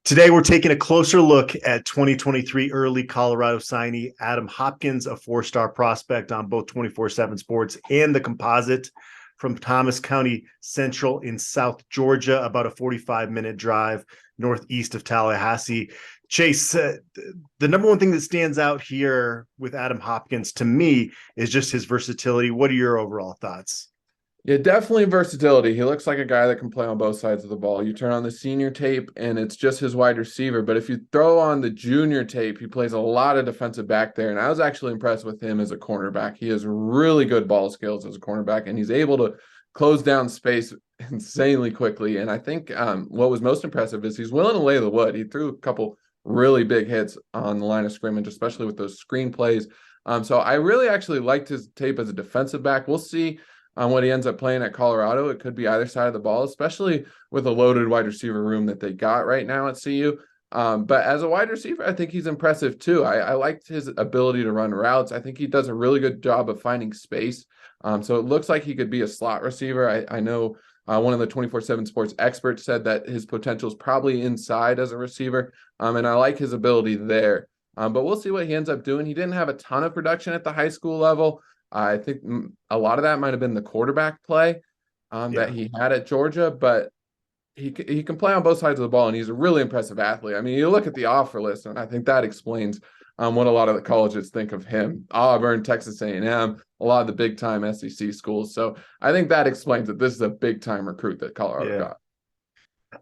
Today, we're taking a closer look at 2023 early Colorado signee Adam Hopkins, a four-star prospect on both 24/7 Sports and the Composite from Thomas County Central in South Georgia, about a 45-minute drive northeast of Tallahassee. Chase, the number one thing that stands out here with Adam Hopkins to me is just his versatility. What are your overall thoughts? Yeah, definitely versatility. He looks like a guy that can play on both sides of the ball. You turn on the senior tape and it's just his wide receiver. But if you throw on the junior tape, he plays a lot of defensive back there. And I was actually impressed with him as a cornerback. He has really good ball skills as a cornerback, and he's able to close down space insanely quickly. And I think what was most impressive is he's willing to lay the wood. He threw a couple really big hits on the line of scrimmage, especially with those screen plays. So I really actually liked his tape as a defensive back. We'll see on what he ends up playing at Colorado. It could be either side of the ball, especially with a loaded wide receiver room that they got right now at CU. But as a wide receiver, I think he's impressive too. I liked his ability to run routes. I think he does a really good job of finding space. So it looks like he could be a slot receiver. I know one of the 24/7 Sports experts said that his potential is probably inside as a receiver. And I like his ability there. But we'll see what he ends up doing. He didn't have a ton of production at the high school level. I think a lot of that might have been the quarterback play that he had at Georgia, but he can play on both sides of the ball, and he's a really impressive athlete. I mean, you look at the offer list, and I think that explains what a lot of the colleges think of him. Auburn, Texas A&M, a lot of the big-time SEC schools. So I think that explains that this is a big-time recruit that Colorado got.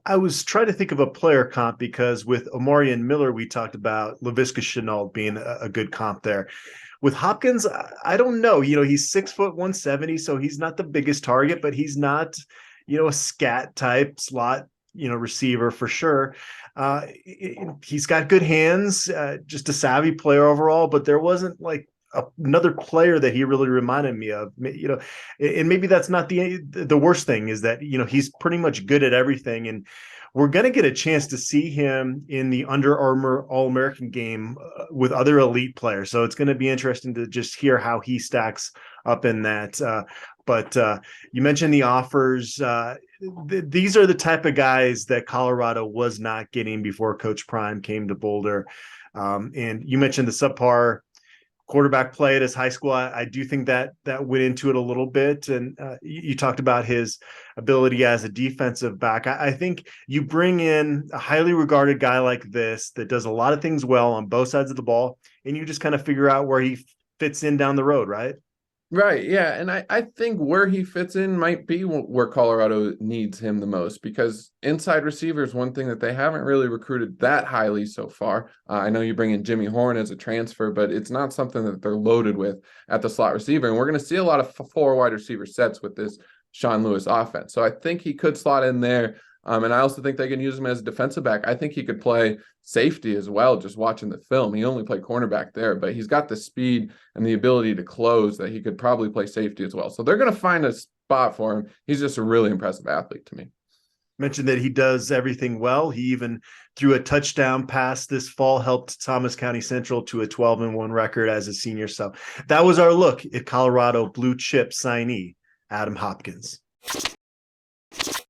I was trying to think of a player comp because with Omarion Miller, we talked about Laviska Shenault being a good comp there. With Hopkins, I don't know. He's 6', 170, so he's not the biggest target, but he's not, a scat type slot, receiver for sure. He's got good hands, just a savvy player overall, but there wasn't like another player that he really reminded me of, and maybe that's not the worst thing is that, he's pretty much good at everything. And we're going to get a chance to see him in the Under Armour All-American game with other elite players. So it's going to be interesting to just hear how he stacks up in that. But you mentioned the offers. These are the type of guys that Colorado was not getting before Coach Prime came to Boulder. And you mentioned the subpar quarterback play at his high school. I do think that went into it a little bit. And you talked about his ability as a defensive back. I think you bring in a highly regarded guy like this that does a lot of things well on both sides of the ball, and you just kind of figure out where he fits in down the road, right? Right, yeah, and I think where he fits in might be where Colorado needs him the most, because inside receiver is one thing that they haven't really recruited that highly so far. I know you bring in Jimmy Horn as a transfer, but it's not something that they're loaded with at the slot receiver, and we're going to see a lot of four wide receiver sets with this Sean Lewis offense. So I think he could slot in there. And I also think they can use him as a defensive back. I think he could play safety as well, just watching the film. He only played cornerback there, but he's got the speed and the ability to close that he could probably play safety as well. So they're going to find a spot for him. He's just a really impressive athlete to me. Mentioned that he does everything well. He even threw a touchdown pass this fall, helped Thomas County Central to a 12-1 record as a senior. So that was our look at Colorado blue chip signee, Adam Hopkins.